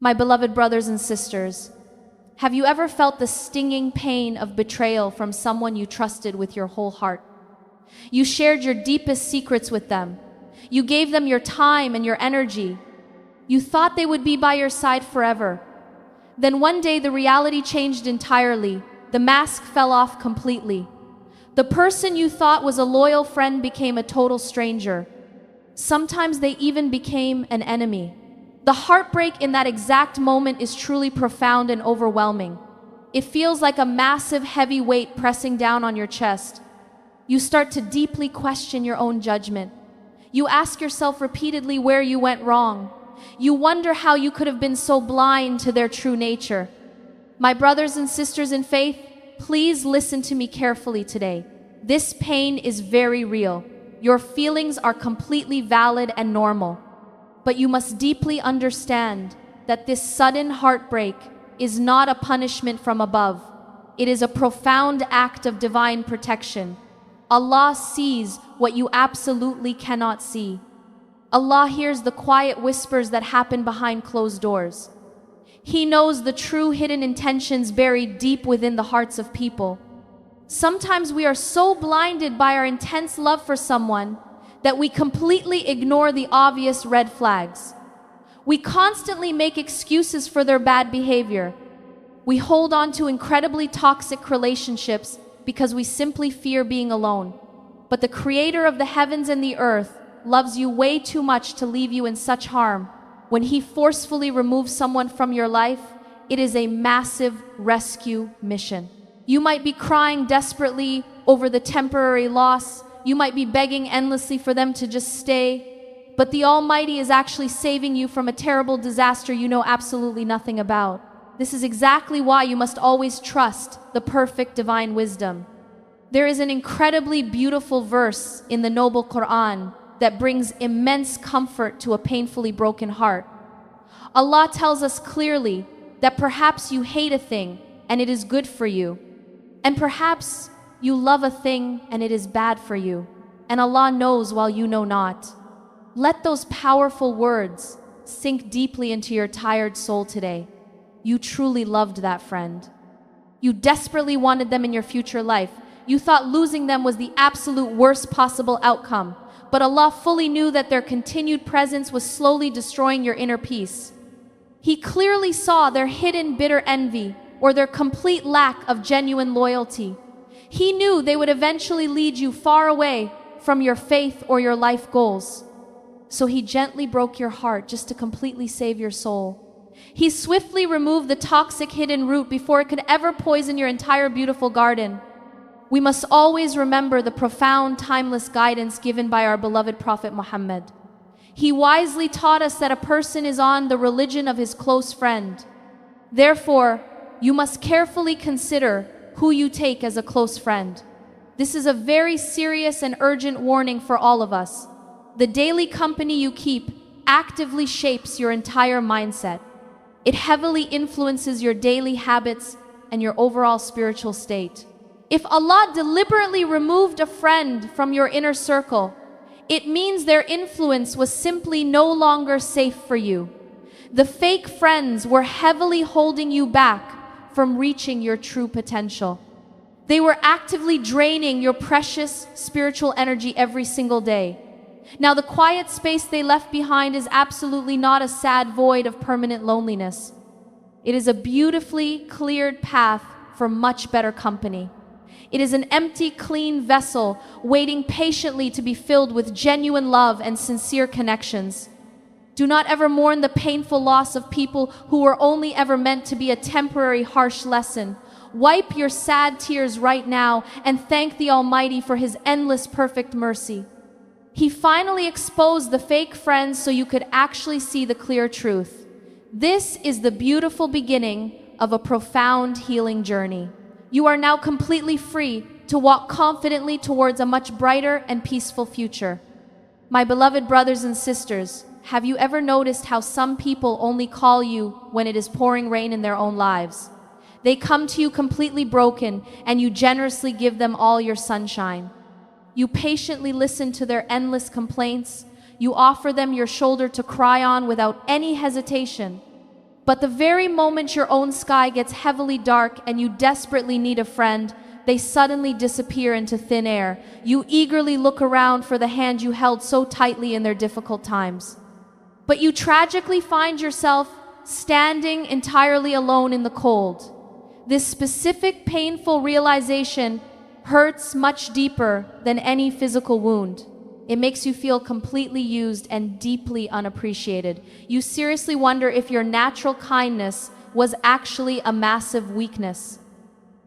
My beloved brothers and sisters, have you ever felt the stinging pain of betrayal from someone you trusted with your whole heart? You shared your deepest secrets with them. You gave them your time and your energy. You thought they would be by your side forever. Then one day the reality changed entirely. The mask fell off completely. The person you thought was a loyal friend became a total stranger. Sometimes they even became an enemy. The heartbreak in that exact moment is truly profound and overwhelming. It feels like a massive heavy weight pressing down on your chest. You start to deeply question your own judgment. You ask yourself repeatedly where you went wrong. You wonder how you could have been so blind to their true nature. My brothers and sisters in faith, please listen to me carefully today. This pain is very real. Your feelings are completely valid and normal. But you must deeply understand that this sudden heartbreak is not a punishment from above. It is a profound act of divine protection. Allah sees what you absolutely cannot see. Allah hears the quiet whispers that happen behind closed doors. He knows the true hidden intentions buried deep within the hearts of people. Sometimes we are so blinded by our intense love for someone that we completely ignore the obvious red flags. We constantly make excuses for their bad behavior. We hold on to incredibly toxic relationships because we simply fear being alone. But the Creator of the heavens and the earth loves you way too much to leave you in such harm. When He forcefully removes someone from your life, it is a massive rescue mission. You might be crying desperately over the temporary loss. You might be begging endlessly for them to just stay. But the Almighty is actually saving you from a terrible disaster you know absolutely nothing about. This is exactly why you must always trust the perfect divine wisdom. There is an incredibly beautiful verse in the noble Quran that brings immense comfort to a painfully broken heart. Allah tells us clearly that perhaps you hate a thing and it is good for you. And perhaps you love a thing and it is bad for you. And Allah knows while you know not. Let those powerful words sink deeply into your tired soul today. You truly loved that friend. You desperately wanted them in your future life. You thought losing them was the absolute worst possible outcome. But Allah fully knew that their continued presence was slowly destroying your inner peace. He clearly saw their hidden bitter envy or their complete lack of genuine loyalty. He knew they would eventually lead you far away from your faith or your life goals. So He gently broke your heart just to completely save your soul. He swiftly removed the toxic hidden root before it could ever poison your entire beautiful garden. We must always remember the profound, timeless guidance given by our beloved Prophet Muhammad. He wisely taught us that a person is on the religion of his close friend. Therefore, you must carefully consider who you take as a close friend. This is a very serious and urgent warning for all of us. The daily company you keep actively shapes your entire mindset. It heavily influences your daily habits and your overall spiritual state. If Allah deliberately removed a friend from your inner circle, it means their influence was simply no longer safe for you. The fake friends were heavily holding you back from reaching your true potential. They were actively draining your precious spiritual energy every single day. Now, the quiet space they left behind is absolutely not a sad void of permanent loneliness. It is a beautifully cleared path for much better company. It is an empty, clean vessel waiting patiently to be filled with genuine love and sincere connections. Do not ever mourn the painful loss of people who were only ever meant to be a temporary, harsh lesson. Wipe your sad tears right now and thank the Almighty for His endless perfect mercy. He finally exposed the fake friends so you could actually see the clear truth. This is the beautiful beginning of a profound healing journey. You are now completely free to walk confidently towards a much brighter and peaceful future. My beloved brothers and sisters, have you ever noticed how some people only call you when it is pouring rain in their own lives? They come to you completely broken, and you generously give them all your sunshine. You patiently listen to their endless complaints. You offer them your shoulder to cry on without any hesitation. But the very moment your own sky gets heavily dark and you desperately need a friend, they suddenly disappear into thin air. You eagerly look around for the hand you held so tightly in their difficult times. But you tragically find yourself standing entirely alone in the cold. This specific painful realization hurts much deeper than any physical wound. It makes you feel completely used and deeply unappreciated. You seriously wonder if your natural kindness was actually a massive weakness.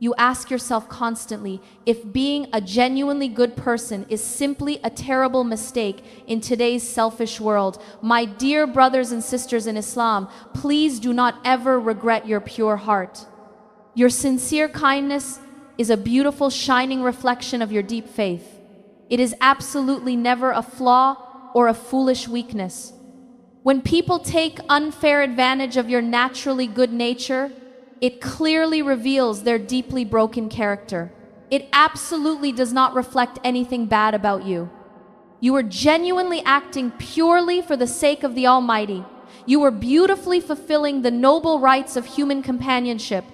You ask yourself constantly if being a genuinely good person is simply a terrible mistake in today's selfish world. My dear brothers and sisters in Islam, please do not ever regret your pure heart. Your sincere kindness is a beautiful, shining reflection of your deep faith. It is absolutely never a flaw or a foolish weakness. When people take unfair advantage of your naturally good nature, it clearly reveals their deeply broken character. It absolutely does not reflect anything bad about you. You are genuinely acting purely for the sake of the Almighty. You are beautifully fulfilling the noble rights of human companionship.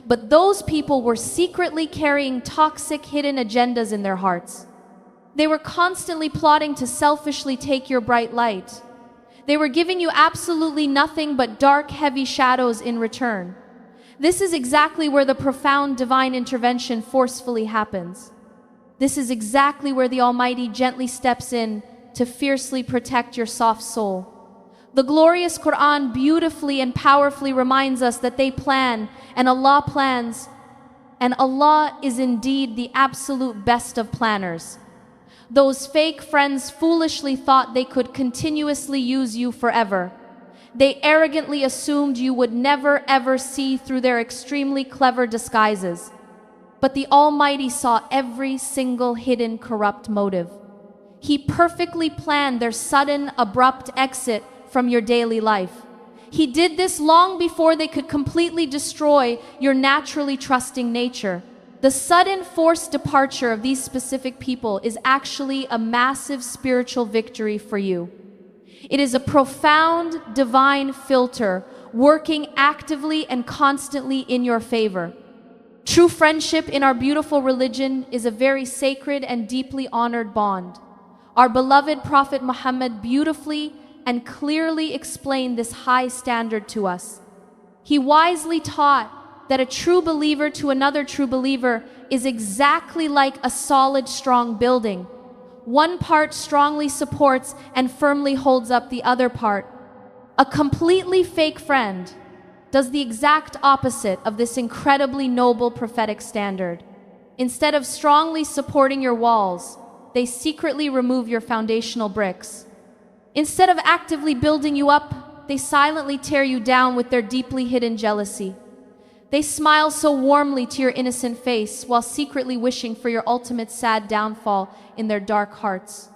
But those people were secretly carrying toxic hidden agendas in their hearts. They were constantly plotting to selfishly take your bright light. They were giving you absolutely nothing but dark, heavy shadows in return. This is exactly where the profound divine intervention forcefully happens. This is exactly where the Almighty gently steps in to fiercely protect your soft soul. The glorious Quran beautifully and powerfully reminds us that they plan and Allah plans, and Allah is indeed the absolute best of planners. Those fake friends foolishly thought they could continuously use you forever. They arrogantly assumed you would never ever see through their extremely clever disguises. But the Almighty saw every single hidden corrupt motive. He perfectly planned their sudden, abrupt exit from your daily life. He did this long before they could completely destroy your naturally trusting nature. The sudden forced departure of these specific people is actually a massive spiritual victory for you. It is a profound divine filter working actively and constantly in your favor. True friendship in our beautiful religion is a very sacred and deeply honored bond. Our beloved Prophet Muhammad beautifully and clearly explained this high standard to us. He wisely taught that a true believer to another true believer is exactly like a solid, strong building. One part strongly supports and firmly holds up the other part. A completely fake friend does the exact opposite of this incredibly noble prophetic standard. Instead of strongly supporting your walls, they secretly remove your foundational bricks. Instead of actively building you up, they silently tear you down with their deeply hidden jealousy. They smile so warmly to your innocent face while secretly wishing for your ultimate sad downfall in their dark hearts.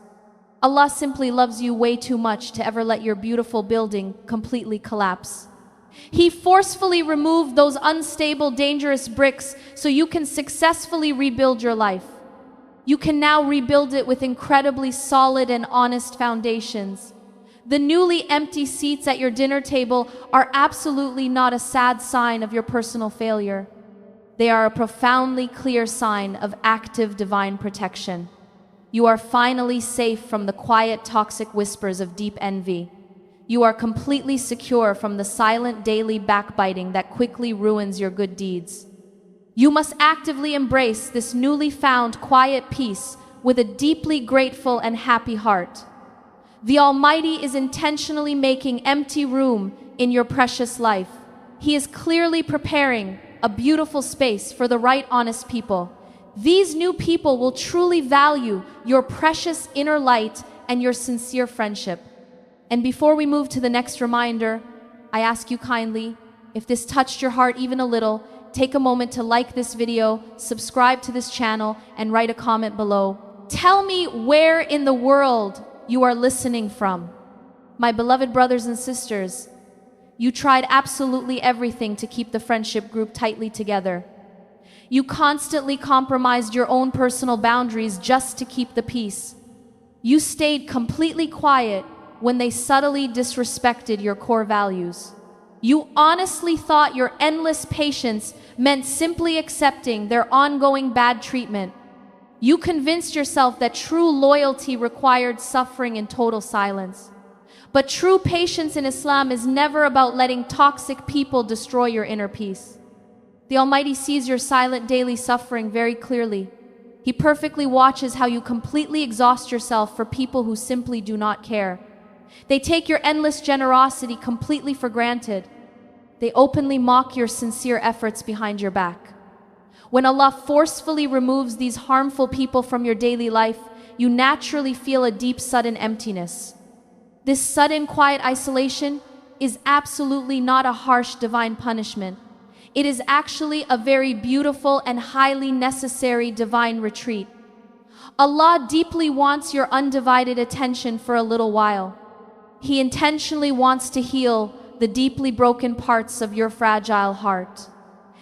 Allah simply loves you way too much to ever let your beautiful building completely collapse. He forcefully removed those unstable, dangerous bricks so you can successfully rebuild your life. You can now rebuild it with incredibly solid and honest foundations. The newly empty seats at your dinner table are absolutely not a sad sign of your personal failure. They are a profoundly clear sign of active divine protection. You are finally safe from the quiet, toxic whispers of deep envy. You are completely secure from the silent daily backbiting that quickly ruins your good deeds. You must actively embrace this newly found quiet peace with a deeply grateful and happy heart. The Almighty is intentionally making empty room in your precious life. He is clearly preparing a beautiful space for the right, honest people. These new people will truly value your precious inner light and your sincere friendship. And before we move to the next reminder, I ask you kindly, if this touched your heart even a little, take a moment to like this video, subscribe to this channel, and write a comment below. Tell me where in the world you are listening from. My beloved brothers and sisters, you tried absolutely everything to keep the friendship group tightly together. You constantly compromised your own personal boundaries just to keep the peace. You stayed completely quiet when they subtly disrespected your core values. You honestly thought your endless patience meant simply accepting their ongoing bad treatment. You convinced yourself that true loyalty required suffering and total silence. But true patience in Islam is never about letting toxic people destroy your inner peace. The Almighty sees your silent daily suffering very clearly. He perfectly watches how you completely exhaust yourself for people who simply do not care. They take your endless generosity completely for granted. They openly mock your sincere efforts behind your back. When Allah forcefully removes these harmful people from your daily life, you naturally feel a deep, sudden emptiness. This sudden, quiet isolation is absolutely not a harsh divine punishment. It is actually a very beautiful and highly necessary divine retreat. Allah deeply wants your undivided attention for a little while. He intentionally wants to heal the deeply broken parts of your fragile heart.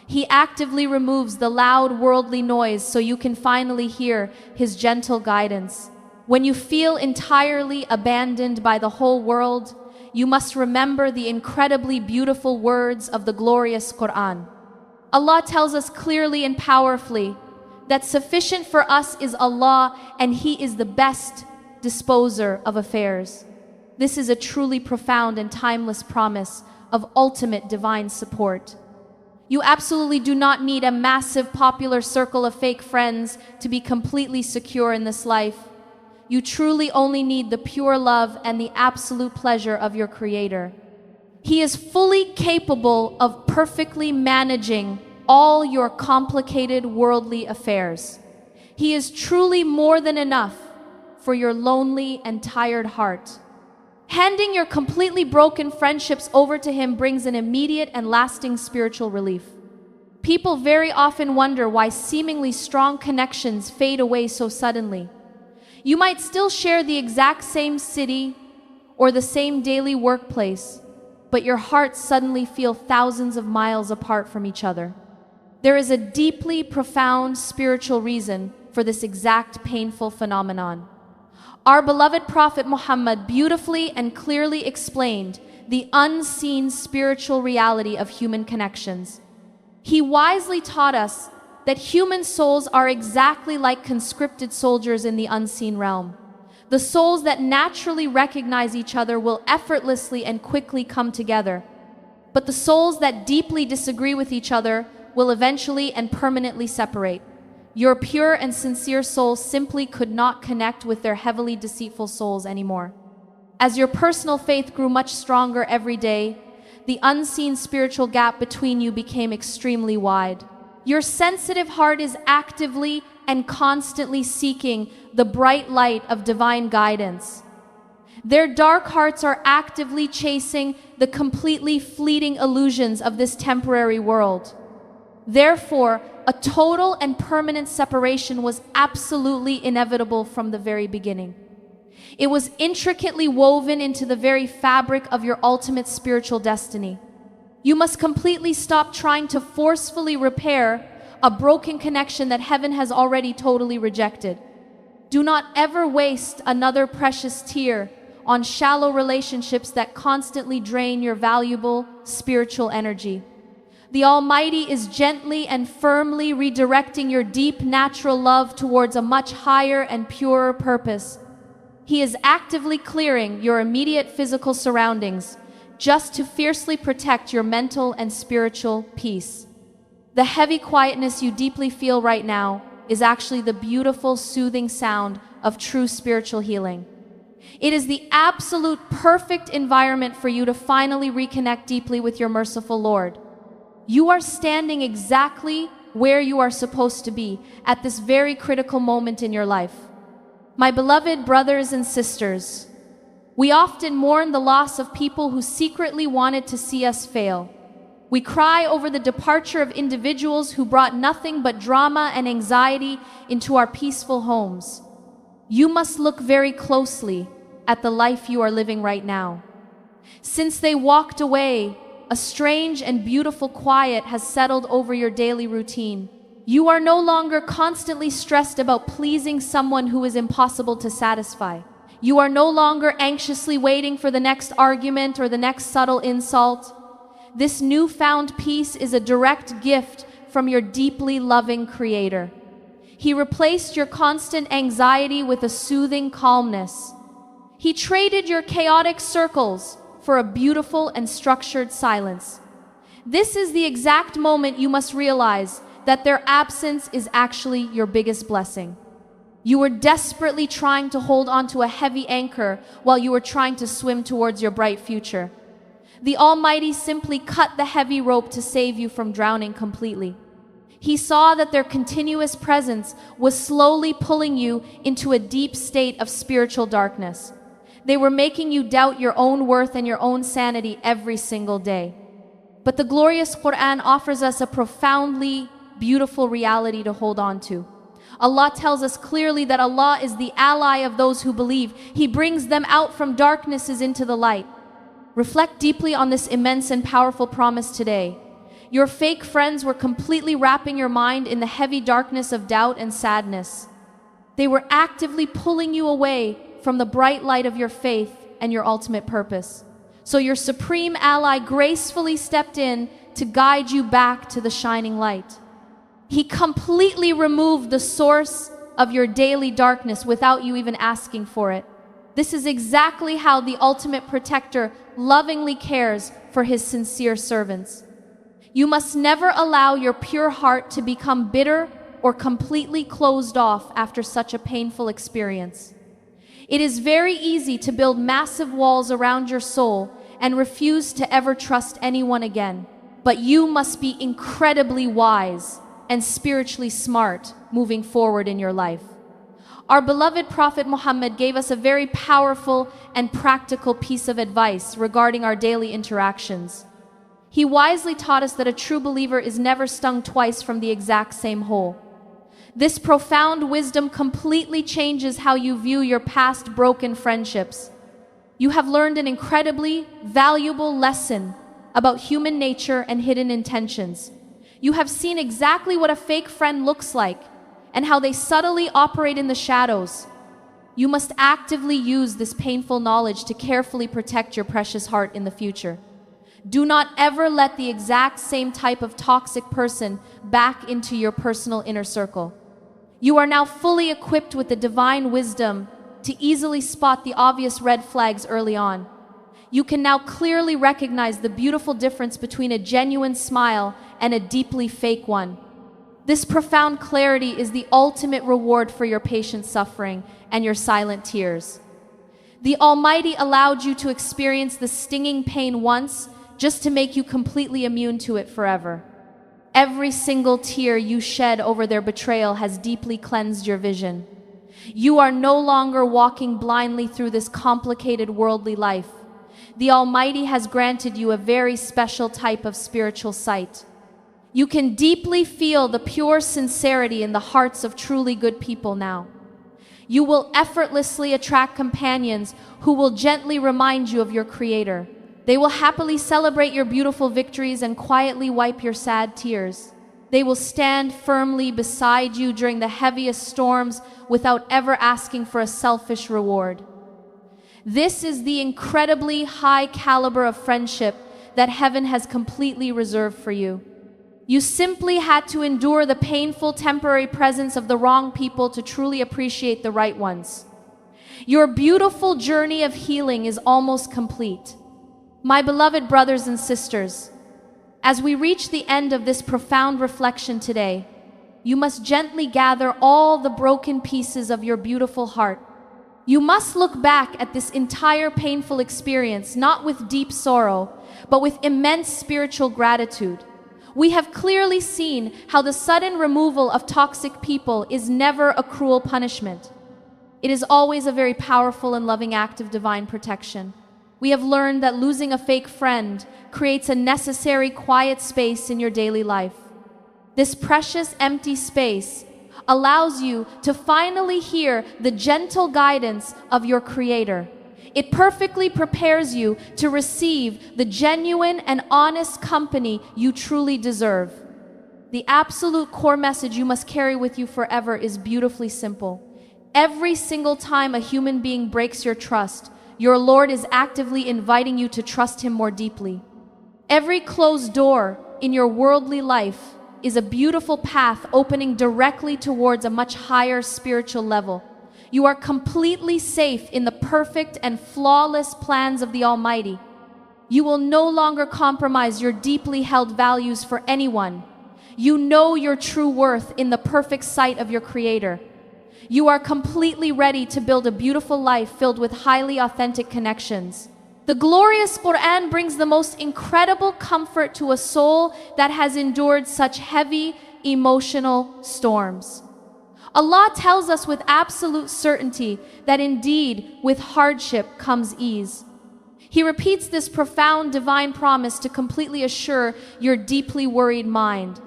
He actively removes the loud worldly noise so you can finally hear His gentle guidance. When you feel entirely abandoned by the whole world, you must remember the incredibly beautiful words of the glorious Quran. Allah tells us clearly and powerfully that sufficient for us is Allah, and He is the best disposer of affairs. This is a truly profound and timeless promise of ultimate divine support. You absolutely do not need a massive popular circle of fake friends to be completely secure in this life. You truly only need the pure love and the absolute pleasure of your Creator. He is fully capable of perfectly managing all your complicated worldly affairs. He is truly more than enough for your lonely and tired heart. Handing your completely broken friendships over to Him brings an immediate and lasting spiritual relief. People very often wonder why seemingly strong connections fade away so suddenly. You might still share the exact same city or the same daily workplace, but your hearts suddenly feel thousands of miles apart from each other. There is a deeply profound spiritual reason for this exact painful phenomenon. Our beloved Prophet Muhammad beautifully and clearly explained the unseen spiritual reality of human connections. He wisely taught us that human souls are exactly like conscripted soldiers in the unseen realm. The souls that naturally recognize each other will effortlessly and quickly come together. But the souls that deeply disagree with each other will eventually and permanently separate. Your pure and sincere souls simply could not connect with their heavily deceitful souls anymore. As your personal faith grew much stronger every day, the unseen spiritual gap between you became extremely wide. Your sensitive heart is actively and constantly seeking the bright light of divine guidance. Their dark hearts are actively chasing the completely fleeting illusions of this temporary world. Therefore, a total and permanent separation was absolutely inevitable from the very beginning. It was intricately woven into the very fabric of your ultimate spiritual destiny. You must completely stop trying to forcefully repair a broken connection that heaven has already totally rejected. Do not ever waste another precious tear on shallow relationships that constantly drain your valuable spiritual energy. The Almighty is gently and firmly redirecting your deep natural love towards a much higher and purer purpose. He is actively clearing your immediate physical surroundings just to fiercely protect your mental and spiritual peace. The heavy quietness you deeply feel right now is actually the beautiful, soothing sound of true spiritual healing. It is the absolute perfect environment for you to finally reconnect deeply with your merciful Lord. You are standing exactly where you are supposed to be at this very critical moment in your life. My beloved brothers and sisters, we often mourn the loss of people who secretly wanted to see us fail. We cry over the departure of individuals who brought nothing but drama and anxiety into our peaceful homes. You must look very closely at the life you are living right now. Since they walked away, a strange and beautiful quiet has settled over your daily routine. You are no longer constantly stressed about pleasing someone who is impossible to satisfy. You are no longer anxiously waiting for the next argument or the next subtle insult. This newfound peace is a direct gift from your deeply loving Creator. He replaced your constant anxiety with a soothing calmness. He traded your chaotic circles for a beautiful and structured silence. This is the exact moment you must realize that their absence is actually your biggest blessing. You were desperately trying to hold onto a heavy anchor while you were trying to swim towards your bright future. The Almighty simply cut the heavy rope to save you from drowning completely. He saw that their continuous presence was slowly pulling you into a deep state of spiritual darkness. They were making you doubt your own worth and your own sanity every single day. But the glorious Quran offers us a profoundly beautiful reality to hold on to. Allah tells us clearly that Allah is the ally of those who believe. He brings them out from darknesses into the light. Reflect deeply on this immense and powerful promise today. Your fake friends were completely wrapping your mind in the heavy darkness of doubt and sadness. They were actively pulling you away from the bright light of your faith and your ultimate purpose. So your supreme ally gracefully stepped in to guide you back to the shining light. He completely removed the source of your daily darkness without you even asking for it. This is exactly how the ultimate protector lovingly cares for his sincere servants. You must never allow your pure heart to become bitter or completely closed off after such a painful experience. It is very easy to build massive walls around your soul and refuse to ever trust anyone again. But you must be incredibly wise and spiritually smart moving forward in your life. Our beloved Prophet Muhammad gave us a very powerful and practical piece of advice regarding our daily interactions. He wisely taught us that a true believer is never stung twice from the exact same hole. This profound wisdom completely changes how you view your past broken friendships. You have learned an incredibly valuable lesson about human nature and hidden intentions. You have seen exactly what a fake friend looks like and how they subtly operate in the shadows. You must actively use this painful knowledge to carefully protect your precious heart in the future. Do not ever let the exact same type of toxic person back into your personal inner circle. You are now fully equipped with the divine wisdom to easily spot the obvious red flags early on. You can now clearly recognize the beautiful difference between a genuine smile and a deeply fake one. This profound clarity is the ultimate reward for your patient suffering and your silent tears. The Almighty allowed you to experience the stinging pain once just to make you completely immune to it forever. Every single tear you shed over their betrayal has deeply cleansed your vision. You are no longer walking blindly through this complicated worldly life. The Almighty has granted you a very special type of spiritual sight. You can deeply feel the pure sincerity in the hearts of truly good people now. You will effortlessly attract companions who will gently remind you of your Creator. They will happily celebrate your beautiful victories and quietly wipe your sad tears. They will stand firmly beside you during the heaviest storms without ever asking for a selfish reward. This is the incredibly high caliber of friendship that heaven has completely reserved for you. You simply had to endure the painful temporary presence of the wrong people to truly appreciate the right ones. Your beautiful journey of healing is almost complete. My beloved brothers and sisters, as we reach the end of this profound reflection today, you must gently gather all the broken pieces of your beautiful heart. You must look back at this entire painful experience not with deep sorrow, but with immense spiritual gratitude. We have clearly seen how the sudden removal of toxic people is never a cruel punishment. It is always a very powerful and loving act of divine protection. We have learned that losing a fake friend creates a necessary quiet space in your daily life. This precious empty space allows you to finally hear the gentle guidance of your Creator. It perfectly prepares you to receive the genuine and honest company you truly deserve. The absolute core message you must carry with you forever is beautifully simple. Every single time a human being breaks your trust, your Lord is actively inviting you to trust Him more deeply. Every closed door in your worldly life is a beautiful path opening directly towards a much higher spiritual level. You are completely safe in the perfect and flawless plans of the Almighty. You will no longer compromise your deeply held values for anyone. You know your true worth in the perfect sight of your Creator. You are completely ready to build a beautiful life filled with highly authentic connections. The glorious Quran brings the most incredible comfort to a soul that has endured such heavy emotional storms. Allah tells us with absolute certainty that indeed with hardship comes ease. He repeats this profound divine promise to completely assure your deeply worried mind.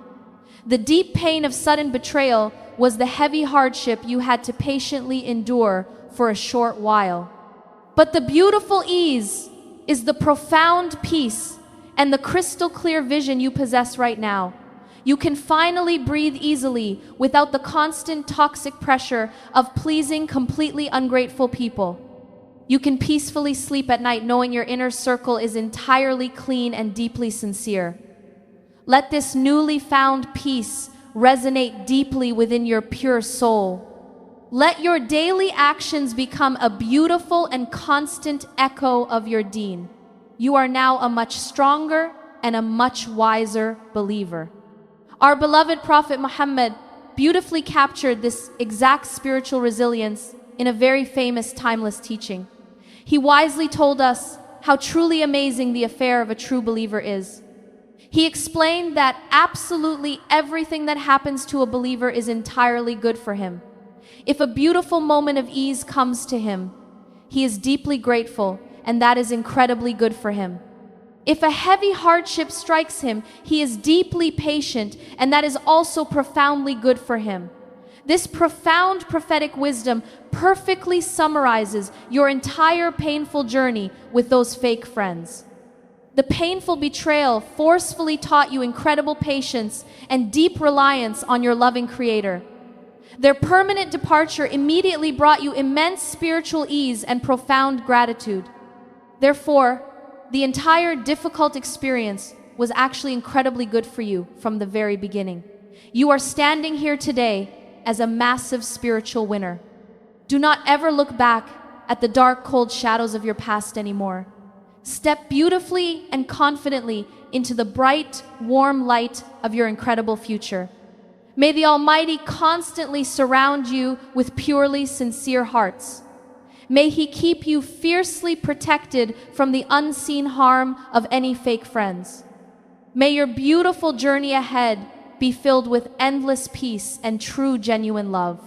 The deep pain of sudden betrayal was the heavy hardship you had to patiently endure for a short while. But the beautiful ease is the profound peace and the crystal clear vision you possess right now. You can finally breathe easily without the constant toxic pressure of pleasing completely ungrateful people. You can peacefully sleep at night knowing your inner circle is entirely clean and deeply sincere. Let this newly found peace resonate deeply within your pure soul. Let your daily actions become a beautiful and constant echo of your deen. You are now a much stronger and a much wiser believer. Our beloved Prophet Muhammad beautifully captured this exact spiritual resilience in a very famous timeless teaching. He wisely told us how truly amazing the affair of a true believer is. He explained that absolutely everything that happens to a believer is entirely good for him. If a beautiful moment of ease comes to him, he is deeply grateful, and that is incredibly good for him. If a heavy hardship strikes him, he is deeply patient, and that is also profoundly good for him. This profound prophetic wisdom perfectly summarizes your entire painful journey with those fake friends. The painful betrayal forcefully taught you incredible patience and deep reliance on your loving Creator. Their permanent departure immediately brought you immense spiritual ease and profound gratitude. Therefore, the entire difficult experience was actually incredibly good for you from the very beginning. You are standing here today as a massive spiritual winner. Do not ever look back at the dark, cold shadows of your past anymore. Step beautifully and confidently into the bright, warm light of your incredible future. May the Almighty constantly surround you with purely sincere hearts. May He keep you fiercely protected from the unseen harm of any fake friends. May your beautiful journey ahead be filled with endless peace and true genuine love.